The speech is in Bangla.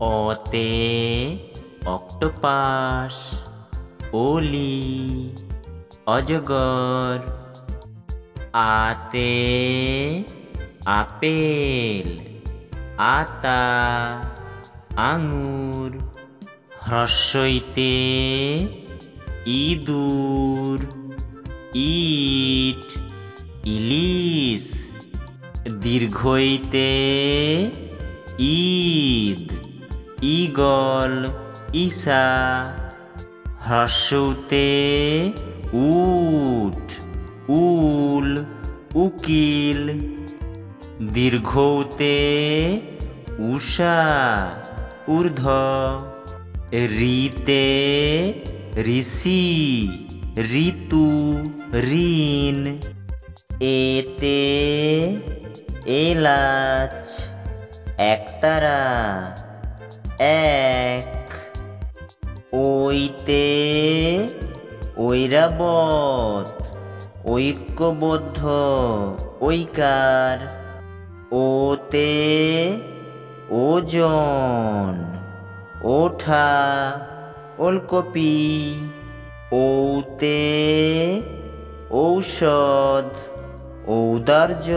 অতে অক্টোপাস, ওলি অজগর। আতে আপেল, আতা আঙুর। হ্রস্বইতে ইঁদুর, ইট ইলিশ। দীর্ঘইতে ঈদ, ঈগল ঈশা। হ্রস্বউতে উট, উল উকিল। দীর্ঘউতে উষা, ঊর্ধ্ব। ঋতে ঋষি, ঋতু ঋণ। এতে এলাচ, একতারা এক। ওইতে ঐরাবত, ঐক্যবদ্ধ ঐকার। ওতে ওজন, ওঠা ওলকপি। ওতে ঔষধ, ঔদার্য।